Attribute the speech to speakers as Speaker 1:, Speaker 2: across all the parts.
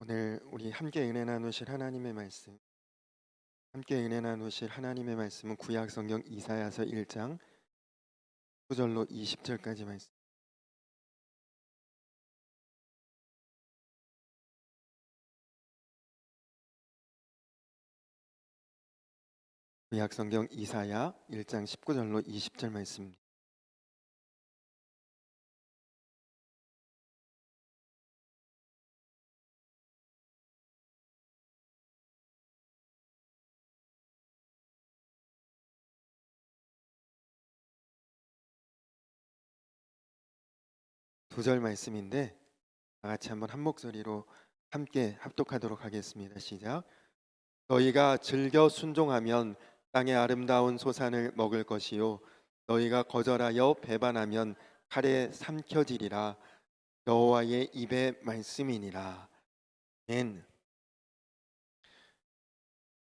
Speaker 1: 오늘 우리 함께 은혜 나누실 하나님의 말씀, 함께 은혜 나누실 하나님의 말씀은 구약 성경 이사야서 1장 9절로 20절까지 말씀. 구약 성경 이사야 1장 19절로 20절 말씀입니다. 두 절 말씀인데 다 같이 한번 한 목소리로 함께 합독하도록 하겠습니다. 시작. 너희가 즐겨 순종하면 땅의 아름다운 소산을 먹을 것이요 너희가 거절하여 배반하면 칼에 삼켜지리라. 여호와의 입의 말씀이니라. 아멘.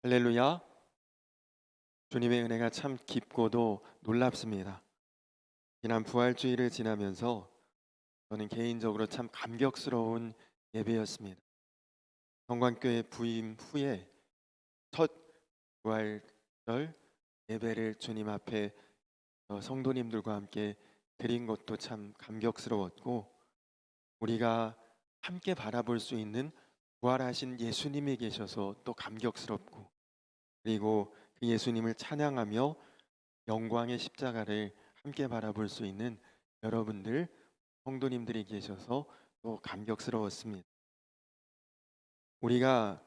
Speaker 1: 할렐루야. 주님의 은혜가 참 깊고도 놀랍습니다. 지난 부활주의를 지나면서 저는 개인적으로 참 감격스러운 예배였습니다. 성광교회 부임 후에 첫 부활절 예배를 주님 앞에 성도님들과 함께 드린 것도 참 감격스러웠고, 우리가 함께 바라볼 수 있는 부활하신 예수님이 계셔서 또 감격스럽고, 그리고 그 예수님을 찬양하며 영광의 십자가를 함께 바라볼 수 있는 여러분들 성도님들이 계셔서 또 감격스러웠습니다. 우리가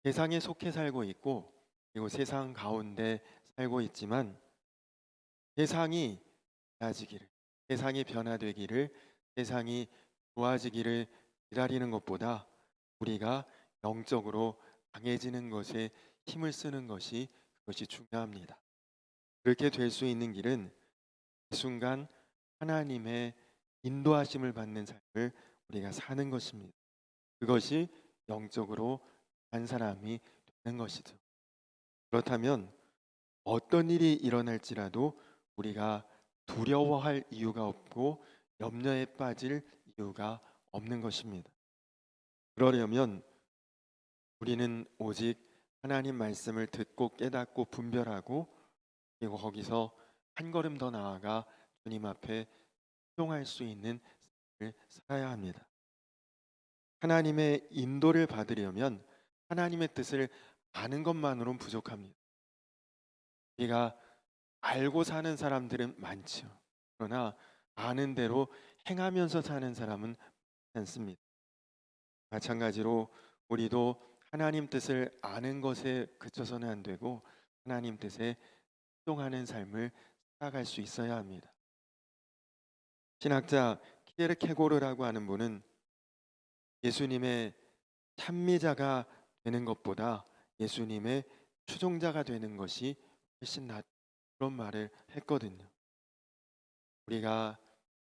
Speaker 1: 세상에 속해 살고 있고, 그리고 세상 가운데 살고 있지만 세상이 나아지기를, 세상이 변화되기를, 세상이 좋아지기를 기다리는 것보다 우리가 영적으로 강해지는 것에 힘을 쓰는 그것이 중요합니다. 그렇게 될 수 있는 길은 이 순간 하나님의 인도하심을 받는 삶을 우리가 사는 것입니다. 그것이 영적으로 한 사람이 되는 것이죠. 그렇다면 어떤 일이 일어날지라도 우리가 두려워할 이유가 없고 염려에 빠질 이유가 없는 것입니다. 그러려면 우리는 오직 하나님 말씀을 듣고 깨닫고 분별하고, 그리고 거기서 한 걸음 더 나아가 주님 앞에 순종할 수 있는 삶을 살아야 합니다. 하나님의 인도를 받으려면 하나님의 뜻을 아는 것만으로는 부족합니다. 우리가 알고 사는 사람들은 많죠. 그러나 아는 대로 행하면서 사는 사람은 많지 않습니다. 마찬가지로 우리도 하나님 뜻을 아는 것에 그쳐서는 안 되고 하나님 뜻에 순종하는 삶을 살아갈 수 있어야 합니다. 신학자 키에르케고르라고 하는 분은 예수님의 찬미자가 되는 것보다 예수님의 추종자가 되는 것이 훨씬 낫, 그런 말을 했거든요. 우리가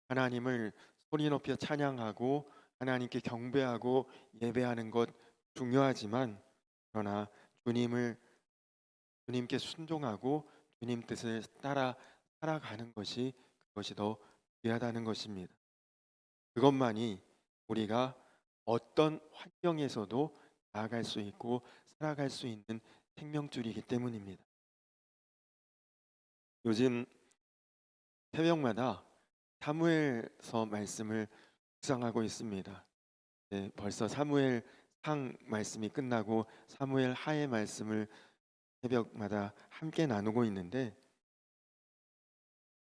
Speaker 1: 하나님을 소리 높여 찬양하고 하나님께 경배하고 예배하는 것 중요하지만, 그러나 주님께 순종하고 주님 뜻을 따라 살아가는 그것이 더 귀하다는 것입니다. 그것만이 우리가 어떤 환경에서도 나아갈 수 있고 살아갈 수 있는 생명줄이기 때문입니다. 요즘 새벽마다 사무엘서 말씀을 묵상하고 있습니다. 네, 벌써 사무엘 상 말씀이 끝나고 사무엘 하의 말씀을 새벽마다 함께 나누고 있는데,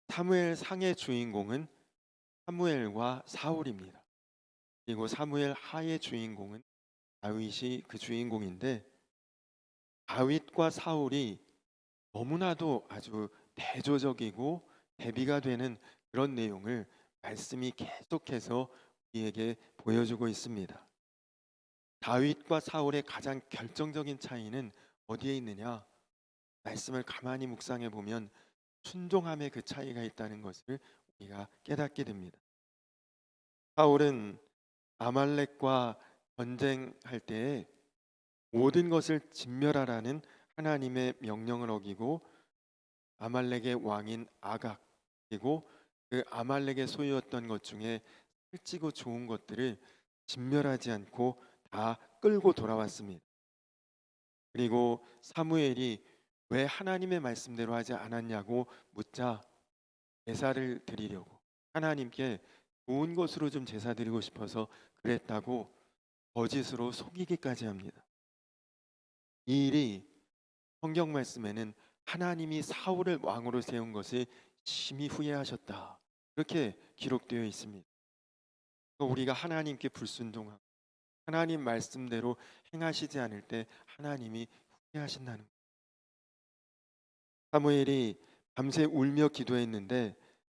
Speaker 1: 사무엘 상의 주인공은 사무엘과 사울입니다. 그리고 사무엘 하의 주인공은 다윗이 그 주인공인데, 다윗과 사울이 너무나도 아주 대조적이고 대비가 되는 그런 내용을 말씀이 계속해서 우리에게 보여주고 있습니다. 다윗과 사울의 가장 결정적인 차이는 어디에 있느냐? 말씀을 가만히 묵상해 보면 순종함의 그 차이가 있다는 것을 우리가 깨닫게 됩니다. 사울은 아말렉과 전쟁할 때에 모든 것을 진멸하라는 하나님의 명령을 어기고 아말렉의 왕인 아각, 그리고 그 아말렉의 소유였던 것 중에 살찌고 좋은 것들을 진멸하지 않고 다 끌고 돌아왔습니다. 그리고 사무엘이 왜 하나님의 말씀대로 하지 않았냐고 묻자 제사를 드리려고, 하나님께 좋은 것으로 좀 제사 드리고 싶어서 그랬다고 거짓으로 속이기까지 합니다. 이 일이 성경 말씀에는 하나님이 사울을 왕으로 세운 것을 심히 후회하셨다, 그렇게 기록되어 있습니다. 우리가 하나님께 불순종하고 하나님 말씀대로 행하시지 않을 때 하나님이 후회하신다는 거예요. 사무엘이 밤새 울며 기도했는데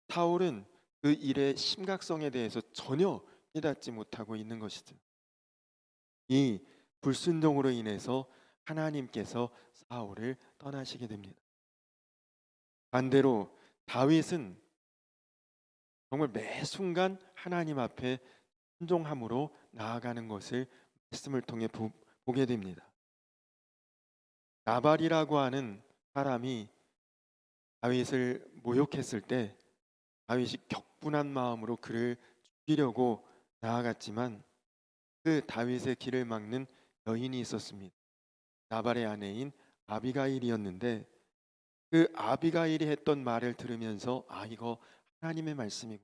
Speaker 1: 사울은 그 일의 심각성에 대해서 전혀 깨닫지 못하고 있는 것이죠. 이 불순종으로 인해서 하나님께서 사울을 떠나시게 됩니다. 반대로 다윗은 정말 매 순간 하나님 앞에 순종함으로 나아가는 것을 말씀을 통해 보게 됩니다. 나발이라고 하는 사람이 다윗을 모욕했을 때 다윗이 격분한 마음으로 그를 죽이려고 나아갔지만 그 다윗의 길을 막는 여인이 있었습니다. 나발의 아내인 아비가일이었는데 그 아비가일이 했던 말을 들으면서 이거 하나님의 말씀이고,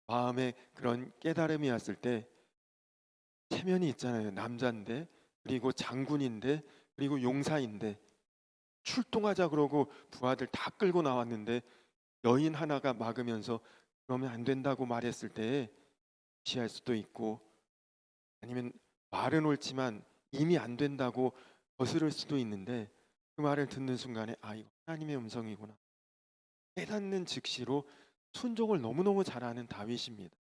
Speaker 1: 마음에 그런 깨달음이 왔을 때, 체면이 있잖아요. 남자인데, 그리고 장군인데, 그리고 용사인데 출동하자 그러고 부하들 다 끌고 나왔는데 여인 하나가 막으면서 그러면 안 된다고 말했을 때 무시할 수도 있고, 아니면 말은 옳지만 이미 안 된다고 거스를 수도 있는데 그 말을 듣는 순간에 이거 하나님의 음성이구나 깨닫는 즉시로 순종을 너무너무 잘하는 다윗입니다.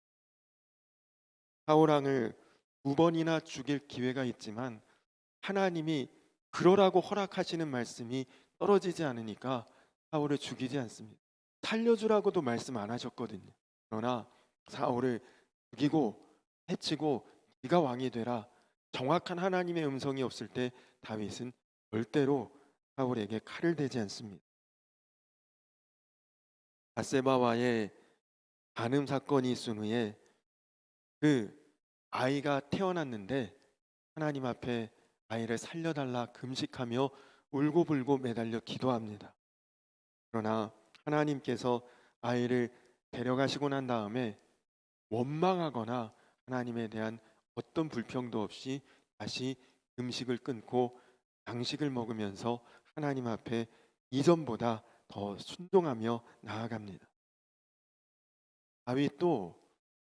Speaker 1: 사울 왕을 2번이나 죽일 기회가 있지만 하나님이 그러라고 허락하시는 말씀이 떨어지지 않으니까 사울을 죽이지 않습니다. 살려주라고도 말씀 안 하셨거든요. 그러나 사울을 죽이고 해치고 네가 왕이 되라, 정확한 하나님의 음성이 없을 때 다윗은 절대로 사울에게 칼을 대지 않습니다. 밧세바와의 간음 사건이 있은 후에 그 아이가 태어났는데 하나님 앞에 아이를 살려달라 금식하며 울고불고 매달려 기도합니다. 그러나 하나님께서 아이를 데려가시고 난 다음에 원망하거나 하나님에 대한 어떤 불평도 없이 다시 음식을 끊고 양식을 먹으면서 하나님 앞에 이전보다 더 순종하며 나아갑니다. 다윗도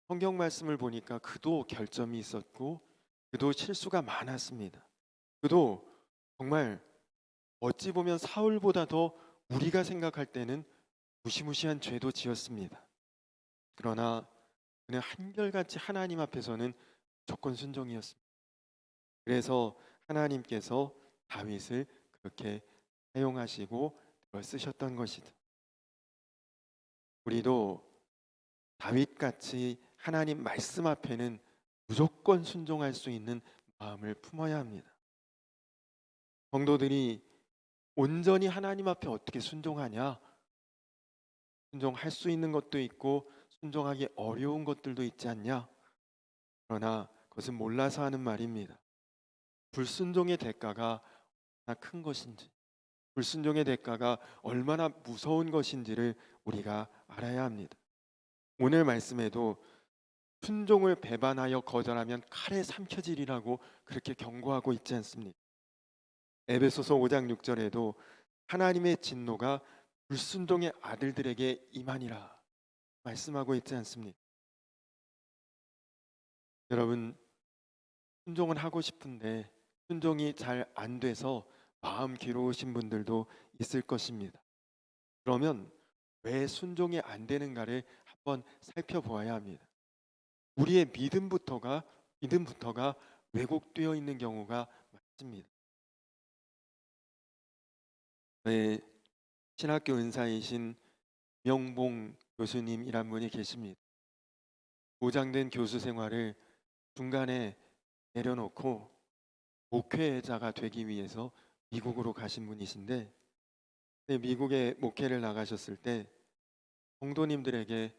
Speaker 1: 성경 말씀을 보니까 그도 결점이 있었고 그도 실수가 많았습니다. 그도 정말 어찌 보면 사울보다 더 우리가 생각할 때는 무시무시한 죄도 지었습니다. 그러나 그는 한결같이 하나님 앞에서는 무조건 순종이었습니다. 그래서 하나님께서 다윗을 그렇게 사용하시고 쓰셨던 것이죠. 우리도 다윗같이 하나님 말씀 앞에는 무조건 순종할 수 있는 마음을 품어야 합니다. 성도들이 온전히 하나님 앞에 어떻게 순종하냐? 순종할 수 있는 것도 있고 순종하기 어려운 것들도 있지 않냐? 그러나 그것은 몰라서 하는 말입니다. 불순종의 대가가 얼마나 큰 것인지, 불순종의 대가가 얼마나 무서운 것인지를 우리가 알아야 합니다. 오늘 말씀에도 순종을 배반하여 거절하면 칼에 삼켜지리라고 그렇게 경고하고 있지 않습니까? 에베소서 5장 6절에도 하나님의 진노가 불순종의 아들들에게 임하니라 말씀하고 있지 않습니까? 여러분, 순종은 하고 싶은데 순종이 잘 안 돼서 마음 괴로우신 분들도 있을 것입니다. 그러면 왜 순종이 안 되는가를 한번 살펴보아야 합니다. 우리의 믿음부터가 왜곡되어 있는 경우가 많습니다. 저의 신학교 은사이신 명봉 교수님이란 분이 계십니다. 보장된 교수 생활을 중간에 내려놓고 목회자가 되기 위해서 미국으로 가신 분이신데, 미국에 목회를 나가셨을 때 성도님들에게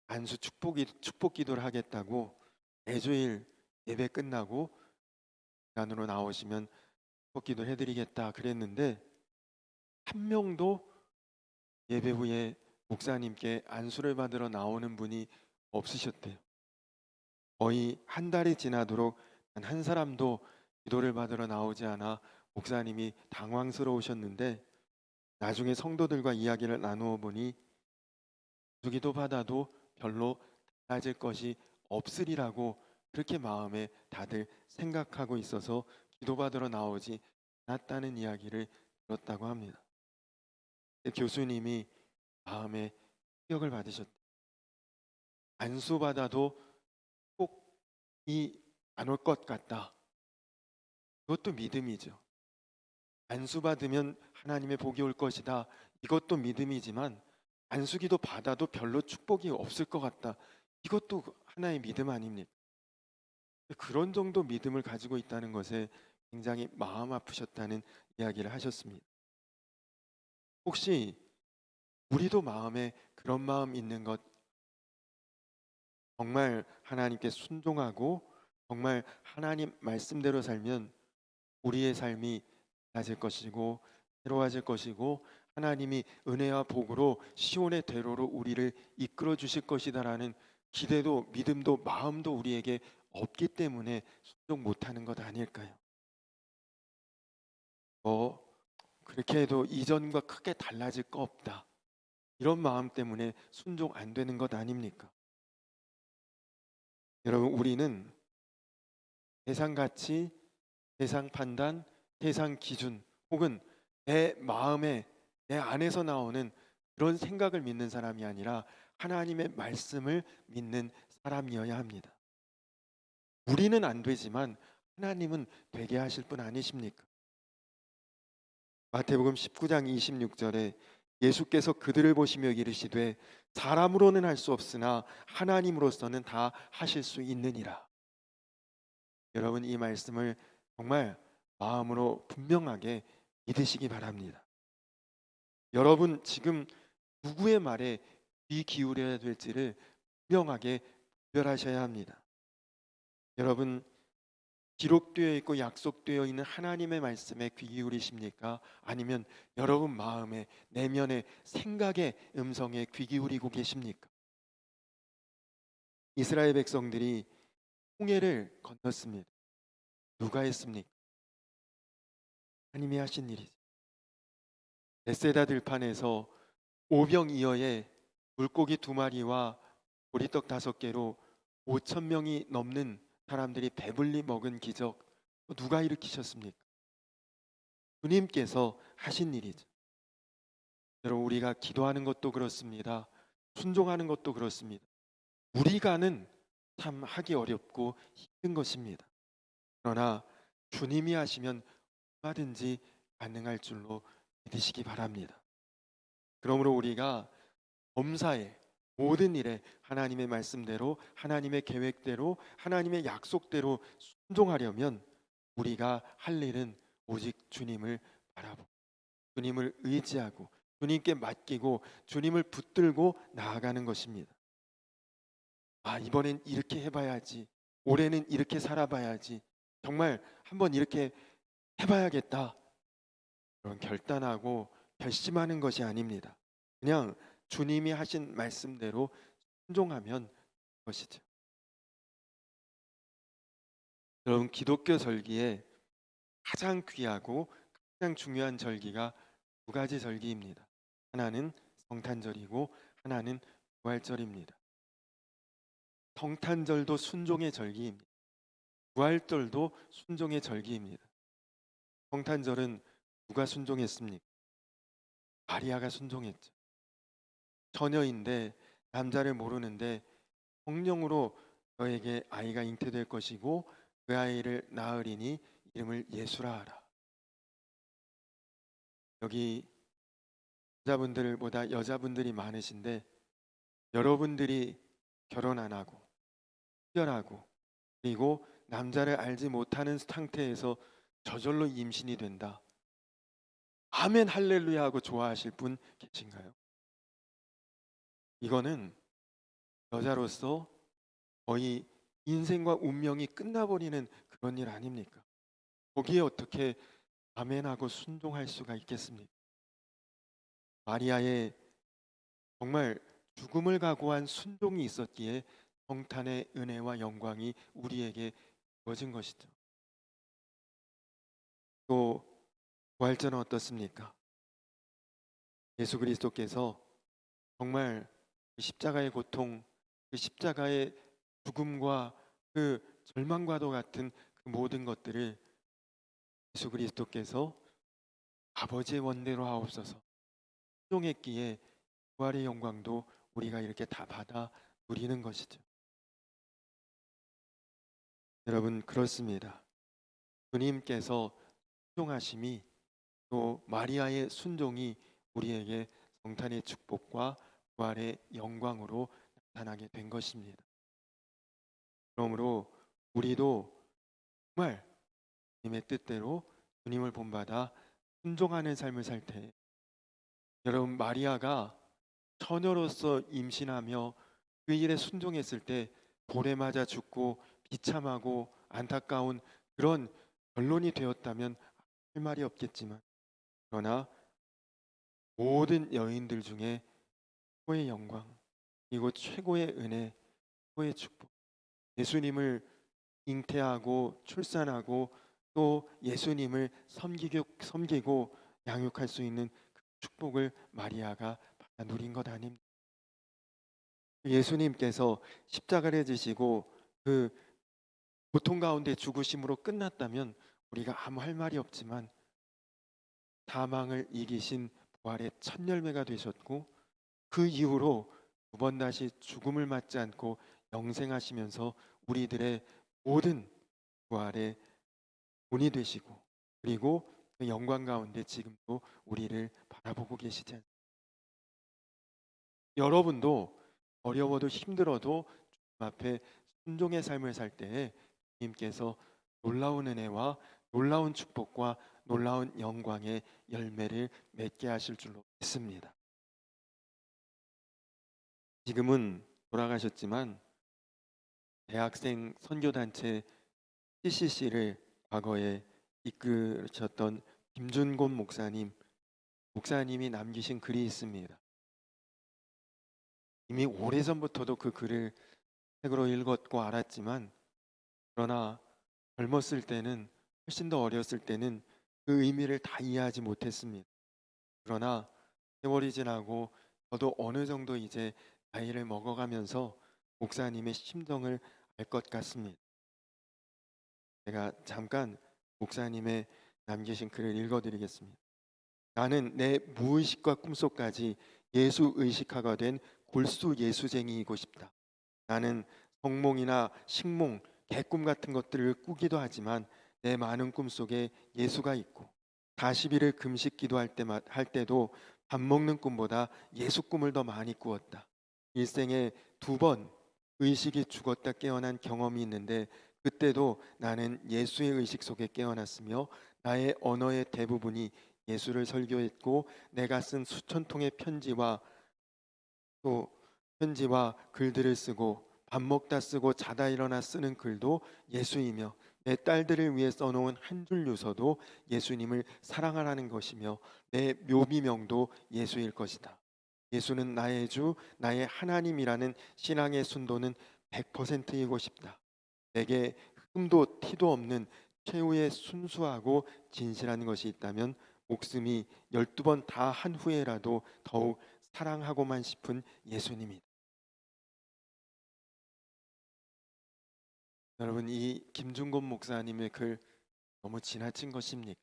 Speaker 1: 안수 축복 기도를 하겠다고 매주일 예배 끝나고 안으로 나오시면 기도 해드리겠다 그랬는데 한 명도 예배 후에 목사님께 안수를 받으러 나오는 분이 없으셨대요. 거의 한 달이 지나도록 단 한 사람도 기도를 받으러 나오지 않아 목사님이 당황스러우셨는데 나중에 성도들과 이야기를 나누어 보니 기도 받아도 별로 달라질 것이 없으리라고 그렇게 마음에 다들 생각하고 있어서 기도받으러 나오지 않았다는 이야기를 들었다고 합니다. 교수님이 마음에 충격을 받으셨대요. 안수받아도 꼭이 안 올 것 같다. 그것도 믿음이죠. 안수받으면 하나님의 복이 올 것이다. 이것도 믿음이지만 안수기도 받아도 별로 축복이 없을 것 같다. 이것도 하나의 믿음 아닙니까? 그런 정도 믿음을 가지고 있다는 것에 굉장히 마음 아프셨다는 이야기를 하셨습니다. 혹시 우리도 마음에 그런 마음 있는 것, 정말 하나님께 순종하고 정말 하나님 말씀대로 살면 우리의 삶이 달라질 것이고 새로워질 것이고 하나님이 은혜와 복으로 시온의 대로로 우리를 이끌어 주실 것이다라는 기대도 믿음도 마음도 우리에게 없기 때문에 순종 못하는 것 아닐까요? 그렇게 해도 이전과 크게 달라질 거 없다. 이런 마음 때문에 순종 안 되는 것 아닙니까? 여러분, 우리는 세상 가치, 세상 판단, 세상 기준 혹은 내 마음에 내 안에서 나오는 그런 생각을 믿는 사람이 아니라 하나님의 말씀을 믿는 사람이어야 합니다. 우리는 안 되지만 하나님은 되게 하실 분 아니십니까? 마태복음 19장 26절에 예수께서 그들을 보시며 이르시되 사람으로는 할 수 없으나 하나님으로서는 다 하실 수 있느니라. 여러분, 이 말씀을 정말 마음으로 분명하게 믿으시기 바랍니다. 여러분, 지금 누구의 말에 귀 기울여야 될지를 분명하게 구별하셔야 합니다. 여러분, 기록되어 있고 약속되어 있는 하나님의 말씀에 귀 기울이십니까? 아니면 여러분 마음에 내면의 생각의 음성에 귀 기울이고 계십니까? 이스라엘 백성들이 홍해를 건넜습니다. 누가 했습니까? 하나님이 하신 일이죠. 베세다 들판에서 오병이어의 물고기 2마리와 보리떡 5개로 5천 명이 넘는 사람들이 배불리 먹은 기적, 누가 일으키셨습니까? 주님께서 하신 일이죠. 여러분, 우리가 기도하는 것도 그렇습니다. 순종하는 것도 그렇습니다. 우리가는 참 하기 어렵고 힘든 것입니다. 그러나 주님이 하시면 얼마든지 가능할 줄로 믿으시기 바랍니다. 그러므로 우리가 범사에 모든 일에 하나님의 말씀대로 하나님의 계획대로 하나님의 약속대로 순종하려면 우리가 할 일은 오직 주님을 바라보고 주님을 의지하고 주님께 맡기고 주님을 붙들고 나아가는 것입니다. 이번엔 이렇게 해봐야지. 올해는 이렇게 살아봐야지. 정말 한번 이렇게 해봐야겠다. 그런 결단하고 결심하는 것이 아닙니다. 그냥 주님이 하신 말씀대로 순종하면 것이죠. 여러분, 기독교 절기에 가장 귀하고 가장 중요한 절기가 2가지 절기입니다. 하나는 성탄절이고 하나는 부활절입니다. 성탄절도 순종의 절기입니다. 부활절도 순종의 절기입니다. 성탄절은 누가 순종했습니까? 마리아가 순종했죠. 처녀인데 남자를 모르는데 성령으로 너에게 아이가 잉태될 것이고 그 아이를 낳으리니 이름을 예수라 하라. 여기 남자분들보다 여자분들이 많으신데 여러분들이 결혼 안 하고 특별하고 그리고 남자를 알지 못하는 상태에서 저절로 임신이 된다. 아멘 할렐루야 하고 좋아하실 분 계신가요? 이거는 여자로서 거의 인생과 운명이 끝나버리는 그런 일 아닙니까? 거기에 어떻게 아멘하고 순종할 수가 있겠습니까? 마리아의 정말 죽음을 각오한 순종이 있었기에 성탄의 은혜와 영광이 우리에게 주어진 것이죠. 또 부활절은 어떻습니까? 예수 그리스도께서 정말 그 십자가의 고통, 그 십자가의 죽음과 그 절망과도 같은 그 모든 것들을 예수 그리스도께서 아버지의 원대로 하옵소서 순종했기에 부활의 영광도 우리가 이렇게 다 받아 누리는 것이죠. 여러분 그렇습니다. 주님께서 순종하심이 또 마리아의 순종이 우리에게 성탄의 축복과 부활의 영광으로 나타나게 된 것입니다. 그러므로 우리도 정말 주님의 뜻대로 주님을 본받아 순종하는 삶을 살 때, 여러분 마리아가 처녀로서 임신하며 그 일에 순종했을 때 돌에 맞아 죽고 비참하고 안타까운 그런 결론이 되었다면 할 말이 없겠지만, 그러나 모든 여인들 중에 최고의 영광 그리고 최고의 은혜, 최고의 축복, 예수님을 잉태하고 출산하고 또 예수님을 섬기고 양육할 수 있는 그 축복을 마리아가 받아 누린 것 아닙니까? 예수님께서 십자가를 지시고 그 고통 가운데 죽으심으로 끝났다면 우리가 아무 할 말이 없지만, 사망을 이기신 부활의 첫 열매가 되셨고 그 이후로 두 번 다시 죽음을 맞지 않고 영생하시면서 우리들의 모든 부활의 본이 되시고, 그리고 그 영광 가운데 지금도 우리를 바라보고 계시지 않습니까? 여러분도 어려워도 힘들어도 주님 앞에 순종의 삶을 살 때에 주님께서 놀라운 은혜와 놀라운 축복과 놀라운 영광의 열매를 맺게 하실 줄로 믿습니다. 지금은 돌아가셨지만 대학생 선교단체 CCC를 과거에 이끌으셨던 김준곤 목사님이 남기신 글이 있습니다. 이미 오래전부터도 그 글을 책으로 읽었고 알았지만, 그러나 젊었을 때는, 훨씬 더 어렸을 때는 그 의미를 다 이해하지 못했습니다. 그러나 세월이 지나고 저도 어느 정도 이제 나이를 먹어가면서 목사님의 심정을 알 것 같습니다. 제가 잠깐 목사님의 남기신 글을 읽어드리겠습니다. 나는 내 무의식과 꿈속까지 예수 의식화가 된 골수 예수쟁이이고 싶다. 나는 성몽이나 식몽, 개꿈 같은 것들을 꾸기도 하지만 내 많은 꿈속에 예수가 있고, 40일을 금식 기도할 때도 밥 먹는 꿈보다 예수 꿈을 더 많이 꾸었다. 일생에 2번 의식이 죽었다 깨어난 경험이 있는데, 그때도 나는 예수의 의식 속에 깨어났으며 나의 언어의 대부분이 예수를 설교했고, 내가 쓴 수천 통의 또 편지와 글들을 쓰고 밥 먹다 쓰고 자다 일어나 쓰는 글도 예수이며, 내 딸들을 위해 써놓은 한 줄 유서도 예수님을 사랑하라는 것이며, 내 묘비명도 예수일 것이다. 예수는 나의 주, 나의 하나님이라는 신앙의 순도는 100%이고 싶다. 내게 흠도 티도 없는 최후의 순수하고 진실한 것이 있다면 목숨이 12번 다 한 후에라도 더욱 사랑하고만 싶은 예수님이다. 여러분 이 김준곤 목사님의 글 너무 지나친 것입니까?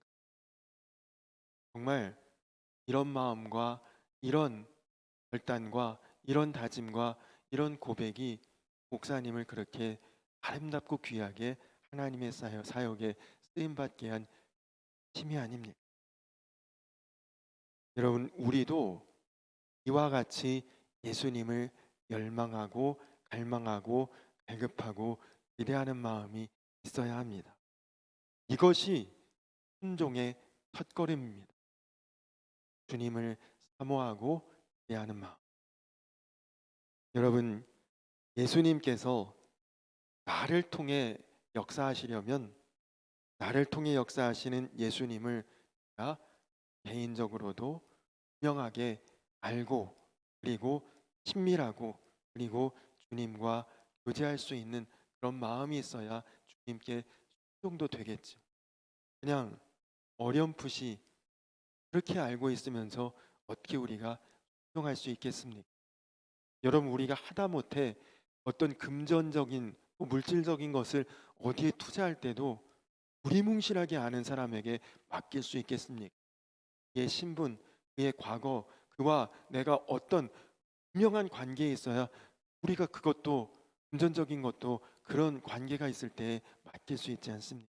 Speaker 1: 정말 이런 마음과 이런 결단과 이런 다짐과 이런 고백이 목사님을 그렇게 아름답고 귀하게 하나님의 사역에 쓰임받게 한 힘이 아닙니까? 여러분 우리도 이와 같이 예수님을 열망하고 갈망하고 갈급하고 기대하는 마음이 있어야 합니다. 이것이 순종의 첫걸음입니다. 주님을 사모하고 기대하는 마음. 여러분 예수님께서 나를 통해 역사하시려면 나를 통해 역사하시는 예수님을 내가 개인적으로도 분명하게 알고, 그리고 친밀하고, 그리고 주님과 교제할 수 있는 그런 마음이 있어야 주님께 순종도 되겠죠. 그냥 어렴풋이 그렇게 알고 있으면서 어떻게 우리가 순종할 수 있겠습니까? 여러분, 우리가 하다못해 어떤 금전적인 물질적인 것을 어디에 투자할 때도 두리뭉실하게 아는 사람에게 맡길 수 있겠습니까? 그의 신분, 그의 과거, 그와 내가 어떤 분명한 관계에 있어야 우리가 그것도 금전적인 것도 그런 관계가 있을 때 맡길 수 있지 않습니까?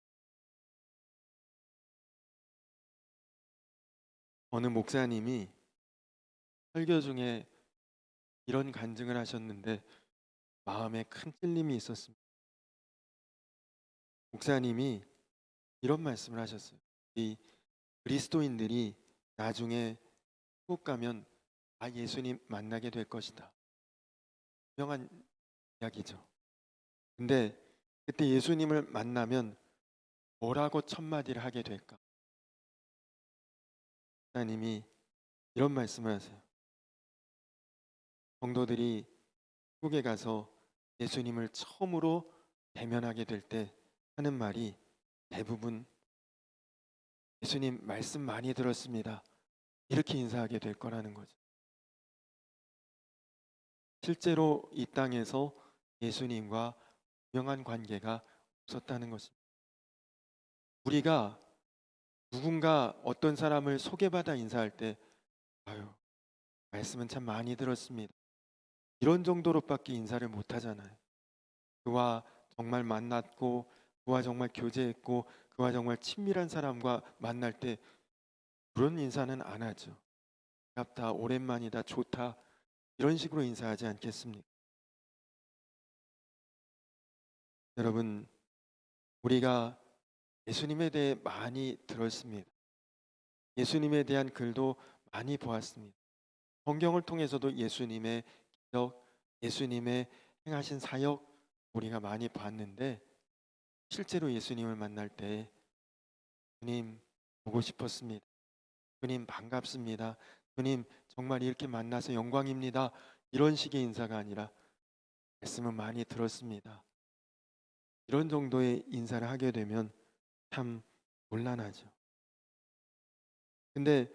Speaker 1: 어느 목사님이 설교 중에 이런 간증을 하셨는데 마음에 큰 찔림이 있었습니다. 목사님이 이런 말씀을 하셨어요. 이 그리스도인들이 나중에 천국 가면 다 예수님 만나게 될 것이다. 유명한 이야기죠. 근데 그때 예수님을 만나면 뭐라고 첫 마디를 하게 될까? 목사님이 이런 말씀을 하세요. 성도들이 천국에 가서 예수님을 처음으로 대면하게 될 때 하는 말이 대부분 예수님 말씀 많이 들었습니다. 이렇게 인사하게 될 거라는 거죠. 실제로 이 땅에서 예수님과 분명한 관계가 없었다는 것입니다. 우리가 누군가 어떤 사람을 소개받아 인사할 때 아유, 말씀은 참 많이 들었습니다. 이런 정도로밖에 인사를 못 하잖아요. 그와 정말 만났고 그와 정말 교제했고 그와 정말 친밀한 사람과 만날 때 그런 인사는 안 하죠. 반갑다, 오랜만이다, 좋다 이런 식으로 인사하지 않겠습니까? 여러분, 우리가 예수님에 대해 많이 들었습니다. 예수님에 대한 글도 많이 보았습니다. 성경을 통해서도 예수님의 기적, 예수님의 행하신 사역 우리가 많이 봤는데 실제로 예수님을 만날 때 주님 보고 싶었습니다. 주님 반갑습니다. 주님 정말 이렇게 만나서 영광입니다. 이런 식의 인사가 아니라 말씀은 많이 들었습니다. 이런 정도의 인사를 하게 되면 참 곤란하죠. 근데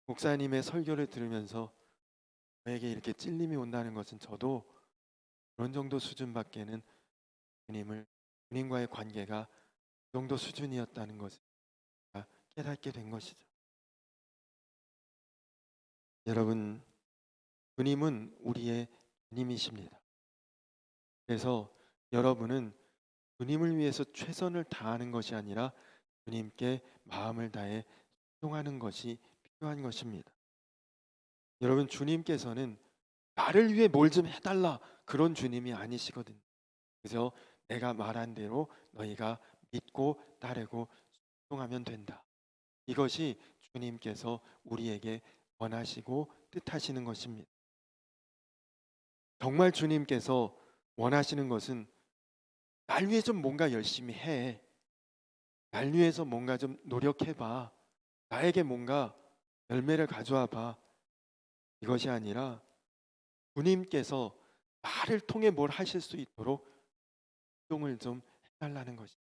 Speaker 1: 목사님의 설교를 들으면서 저에게 이렇게 찔림이 온다는 것은 저도 그런 정도 수준밖에는 주님과의 관계가 그 정도 수준이었다는 것을 깨닫게 된 것이죠. 여러분, 주님은 우리의 주님이십니다. 그래서 여러분은 주님을 위해서 최선을 다하는 것이 아니라 주님께 마음을 다해 순종하는 것이 필요한 것입니다. 여러분, 주님께서는 나를 위해 뭘 좀 해달라 그런 주님이 아니시거든요. 그래서 내가 말한 대로 너희가 믿고 따르고 순종하면 된다. 이것이 주님께서 우리에게 원하시고 뜻하시는 것입니다. 정말 주님께서 원하시는 것은 날 위해 좀 뭔가 열심히 해. 날 위해서 뭔가 좀 노력해봐. 나에게 뭔가 열매를 가져와 봐. 이것이 아니라 주님께서 나를 통해 뭘 하실 수 있도록 활동을 좀 해달라는 것입니다.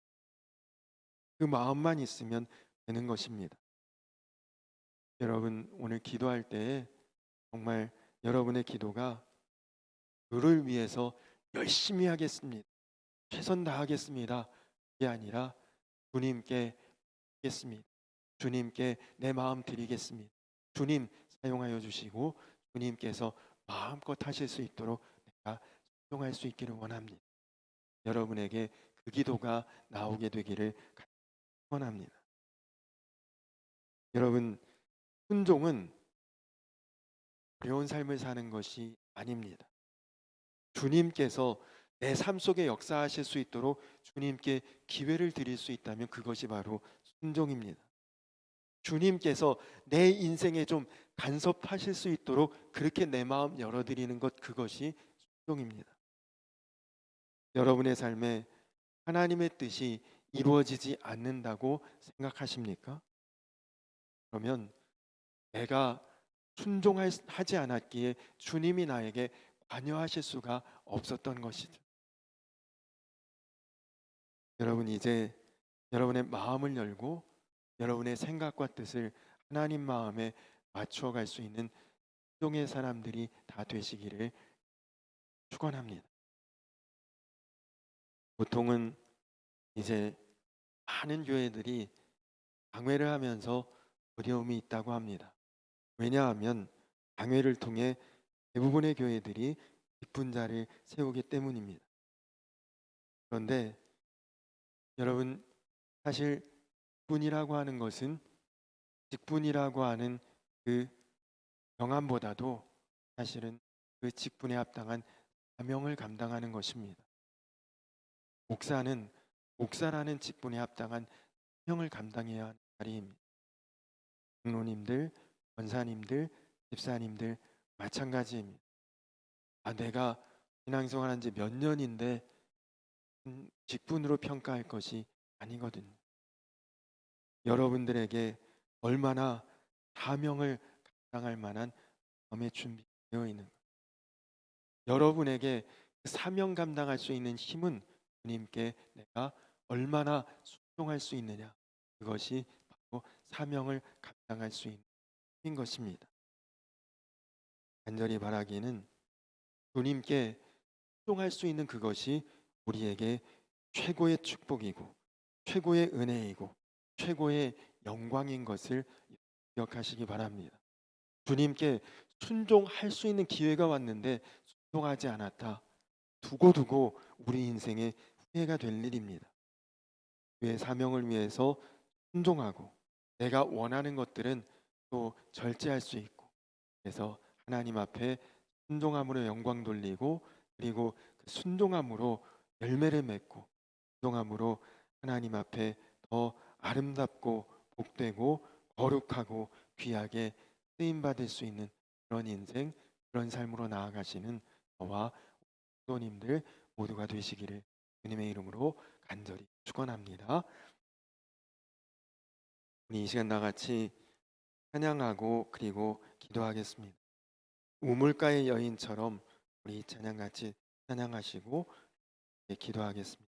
Speaker 1: 그 마음만 있으면 되는 것입니다. 여러분, 오늘 기도할 때 정말 여러분의 기도가 그를 위해서 열심히 하겠습니다. 최선 다하겠습니다. 이게 아니라 주님께 하겠습니다. 주님께 내 마음 드리겠습니다. 주님 사용하여 주시고 주님께서 마음껏 하실 수 있도록 내가 순종할 수 있기를 원합니다. 여러분에게 그 기도가 나오게 되기를 원합니다. 여러분, 순종은 어려운 삶을 사는 것이 아닙니다. 주님께서 내 삶 속에 역사하실 수 있도록 주님께 기회를 드릴 수 있다면 그것이 바로 순종입니다. 주님께서 내 인생에 좀 간섭하실 수 있도록 그렇게 내 마음 열어드리는 것, 그것이 순종입니다. 여러분의 삶에 하나님의 뜻이 이루어지지 않는다고 생각하십니까? 그러면 내가 순종하지 않았기에 주님이 나에게 관여하실 수가 없었던 것이죠. 여러분 이제 여러분의 마음을 열고 여러분의 생각과 뜻을 하나님 마음에 맞추어 갈 수 있는 종의 사람들이 다 되시기를 축원합니다. 보통은 이제 많은 교회들이 방회를 하면서 어려움이 있다고 합니다. 왜냐하면 방회를 통해 대부분의 교회들이 직분자를 세우기 때문입니다. 그런데 여러분 사실 직분이라고 하는 것은 직분이라고 하는 그 명함보다도 사실은 그 직분에 합당한 사명을 감당하는 것입니다. 목사는 목사라는 직분에 합당한 사명을 감당해야 하는 자리입니다. 장로님들, 권사님들, 집사님들 마찬가지입니다. 내가 신앙생활한 지 몇 년인데 직분으로 평가할 것이 아니거든요. 여러분들에게 얼마나 사명을 감당할 만한 마음의 준비되어 있는 것. 여러분에게 그 사명 감당할 수 있는 힘은 주님께 내가 얼마나 순종할 수 있느냐. 그것이 바로 사명을 감당할 수 있는 힘인 것입니다. 간절히 바라기는 주님께 순종할 수 있는 그것이 우리에게 최고의 축복이고 최고의 은혜이고 최고의 영광인 것을 기억하시기 바랍니다. 주님께 순종할 수 있는 기회가 왔는데 순종하지 않았다. 두고두고 우리 인생의 후회가 될 일입니다. 그의 사명을 위해서 순종하고 내가 원하는 것들은 또 절제할 수 있고 그래서 하나님 앞에 순종함으로 영광 돌리고 그리고 그 순종함으로 열매를 맺고 순종함으로 하나님 앞에 더 아름답고 복되고 거룩하고 귀하게 쓰임 받을 수 있는 그런 인생 그런 삶으로 나아가시는 저와 성도님들 모두가 되시기를 주님의 이름으로 간절히 축원합니다. 우리 이 시간 나같이 찬양하고 그리고 기도하겠습니다. 우물가의 여인처럼 우리 찬양같이 찬양하시고 기도하겠습니다.